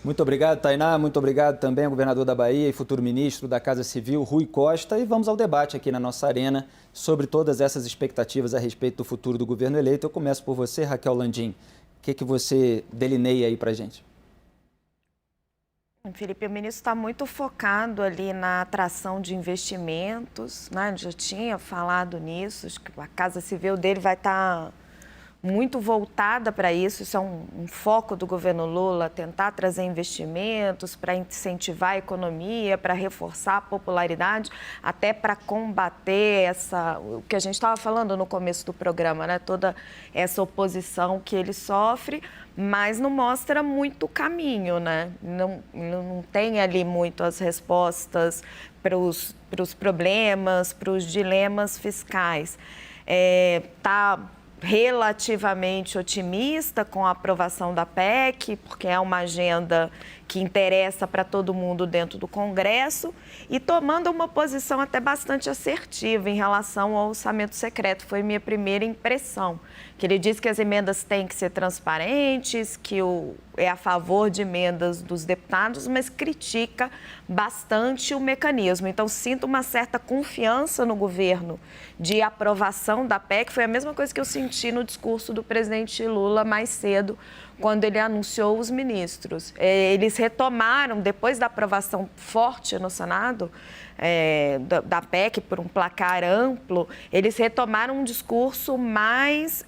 Muito obrigado, Tainá. Muito obrigado também ao governador da Bahia e futuro ministro da Casa Civil, Rui Costa. E vamos ao debate aqui na nossa arena sobre todas essas expectativas a respeito do futuro do governo eleito. Eu começo por você, Raquel Landim. O que você delineia aí para a gente? Felipe, o ministro está muito focado ali na atração de investimentos, né? Já tinha falado nisso, acho que a Casa Civil dele vai estar muito voltada para isso. Isso é um foco do governo Lula, tentar trazer investimentos para incentivar a economia, para reforçar a popularidade, até para combater o que a gente estava falando no começo do programa, né? Toda essa oposição que ele sofre, mas não mostra muito caminho, né? Não tem ali muito as respostas para os problemas, para os dilemas fiscais. Tá relativamente otimista com a aprovação da PEC, porque é uma agenda que interessa para todo mundo dentro do Congresso, e tomando uma posição até bastante assertiva em relação ao orçamento secreto. Foi minha primeira impressão, que ele disse que as emendas têm que ser transparentes, que é a favor de emendas dos deputados, mas critica bastante o mecanismo. Então, sinto uma certa confiança no governo de aprovação da PEC. Foi a mesma coisa que eu senti no discurso do presidente Lula mais cedo, quando ele anunciou os ministros. Eles retomaram, depois da aprovação forte no Senado, da PEC, por um placar amplo, eles retomaram um discurso mais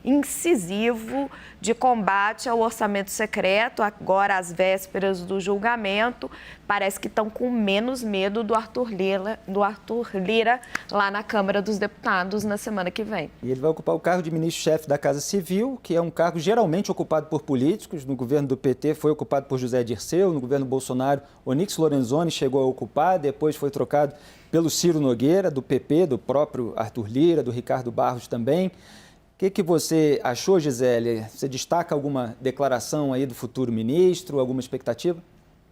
incisivo de combate ao orçamento secreto. Agora, às vésperas do julgamento, parece que estão com menos medo do Arthur Lira lá na Câmara dos Deputados na semana que vem. E ele vai ocupar o cargo de ministro-chefe da Casa Civil, que é um cargo geralmente ocupado por políticos. No governo do PT foi ocupado por José Dirceu, no governo Bolsonaro, Onyx Lorenzoni chegou a ocupar, depois foi trocado pelo Ciro Nogueira, do PP, do próprio Arthur Lira, do Ricardo Barros também. O que você achou, Gisele? Você destaca alguma declaração aí do futuro ministro, alguma expectativa?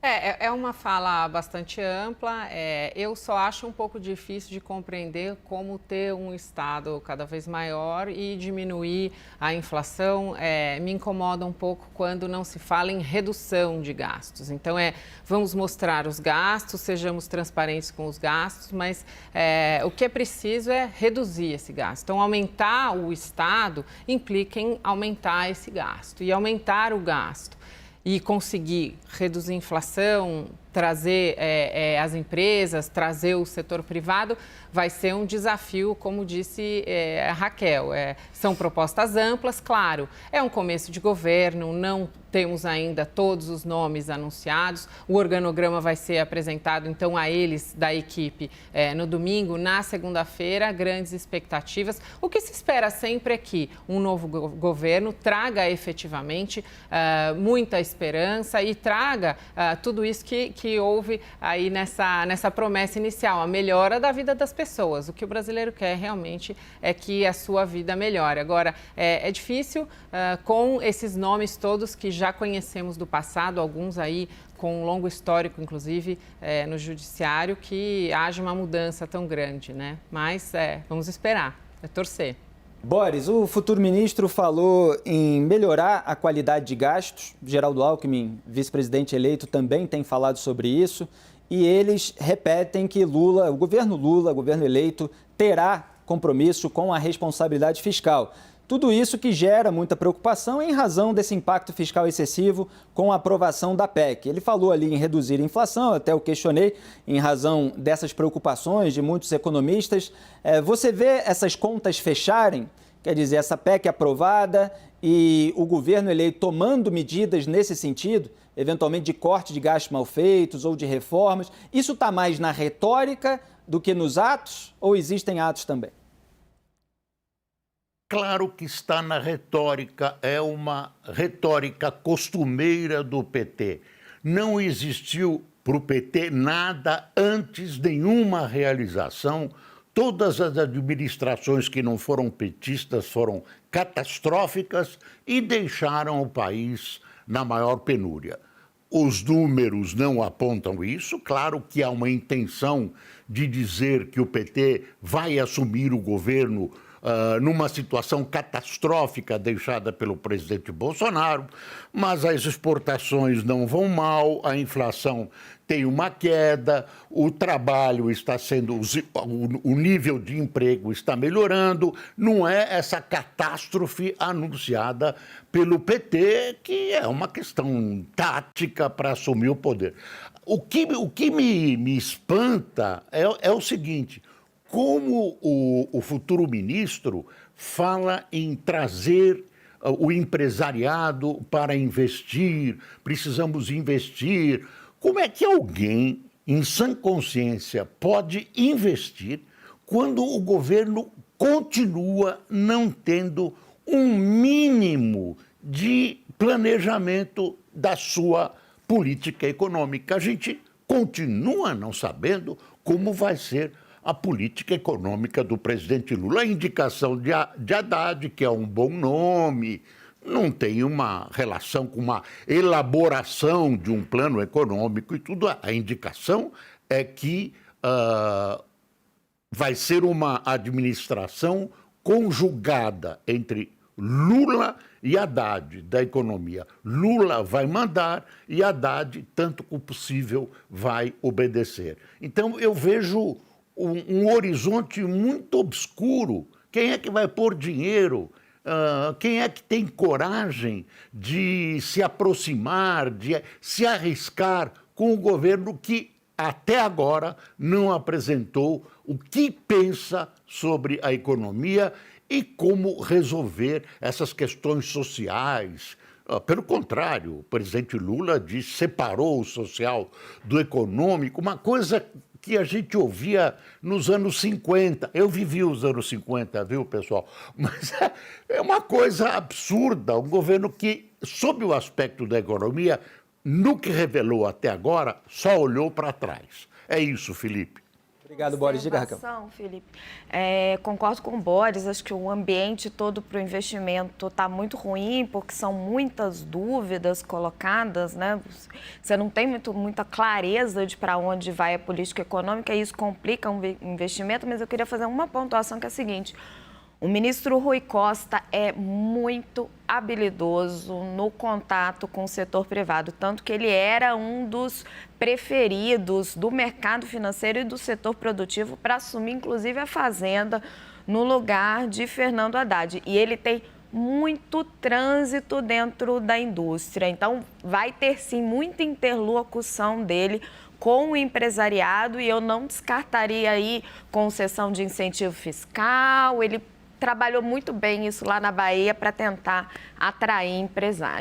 É uma fala bastante ampla. Eu só acho um pouco difícil de compreender como ter um Estado cada vez maior e diminuir a inflação. Me incomoda um pouco quando não se fala em redução de gastos. Então, vamos mostrar os gastos, sejamos transparentes com os gastos, mas o que é preciso é reduzir esse gasto. Então, aumentar o Estado implica em aumentar esse gasto e aumentar o gasto e conseguir reduzir a inflação, trazer as empresas, trazer o setor privado, vai ser um desafio, como disse a Raquel. São propostas amplas, claro, é um começo de governo, não temos ainda todos os nomes anunciados, o organograma vai ser apresentado, então, a eles da equipe no domingo. Na segunda-feira, grandes expectativas. O que se espera sempre é que um novo governo traga efetivamente muita esperança e traga tudo isso que houve aí nessa promessa inicial, a melhora da vida das pessoas. O que o brasileiro quer realmente é que a sua vida melhore. Agora, é difícil com esses nomes todos que já conhecemos do passado, alguns aí com um longo histórico, inclusive, no judiciário, que haja uma mudança tão grande, né? Mas vamos esperar, torcer. Boris, o futuro ministro falou em melhorar a qualidade de gastos. Geraldo Alckmin, vice-presidente eleito, também tem falado sobre isso. E eles repetem que o governo eleito, terá compromisso com a responsabilidade fiscal. Tudo isso que gera muita preocupação em razão desse impacto fiscal excessivo com a aprovação da PEC. Ele falou ali em reduzir a inflação, até eu questionei, em razão dessas preocupações de muitos economistas. Você vê essas contas fecharem? Quer dizer, essa PEC aprovada e o governo eleito tomando medidas nesse sentido, eventualmente de corte de gastos mal feitos ou de reformas. Isso está mais na retórica do que nos atos ou existem atos também? Claro que está na retórica, é uma retórica costumeira do PT. Não existiu para o PT nada antes, nenhuma realização. Todas as administrações que não foram petistas foram catastróficas e deixaram o país na maior penúria. Os números não apontam isso. Claro que há uma intenção de dizer que o PT vai assumir o governo numa situação catastrófica deixada pelo presidente Bolsonaro, mas as exportações não vão mal, a inflação tem uma queda, o trabalho está sendo, o nível de emprego está melhorando, não é essa catástrofe anunciada pelo PT, que é uma questão tática para assumir o poder. O que me espanta é o seguinte: como o futuro ministro fala em trazer o empresariado para investir, precisamos investir. Como é que alguém, em sã consciência, pode investir quando o governo continua não tendo um mínimo de planejamento da sua política econômica? A gente continua não sabendo como vai ser a política econômica do presidente Lula. A indicação de Haddad, que é um bom nome, não tem uma relação com uma elaboração de um plano econômico e tudo. A indicação é que vai ser uma administração conjugada entre Lula e Haddad da economia. Lula vai mandar e Haddad, tanto como possível, vai obedecer. Então, eu vejo um horizonte muito obscuro. Quem é que vai pôr dinheiro? Quem é que tem coragem de se aproximar, de se arriscar com o governo que até agora não apresentou o que pensa sobre a economia e como resolver essas questões sociais? Pelo contrário, o presidente Lula separou o social do econômico, uma coisa que a gente ouvia nos anos 50. Eu vivi os anos 50, viu, pessoal? Mas é uma coisa absurda, um governo que, sob o aspecto da economia, no que revelou até agora, só olhou para trás. É isso, Felipe. Obrigado, Boris. Diga, Raquel. Felipe. Concordo com o Boris, acho que o ambiente todo para o investimento está muito ruim, porque são muitas dúvidas colocadas, né? Você não tem muita clareza de para onde vai a política econômica e isso complica o investimento, mas eu queria fazer uma pontuação que é a seguinte: o ministro Rui Costa é muito habilidoso no contato com o setor privado, tanto que ele era um dos preferidos do mercado financeiro e do setor produtivo para assumir, inclusive, a Fazenda no lugar de Fernando Haddad. E ele tem muito trânsito dentro da indústria, então vai ter, sim, muita interlocução dele com o empresariado e eu não descartaria aí concessão de incentivo fiscal. Ele trabalhou muito bem isso lá na Bahia para tentar atrair empresários.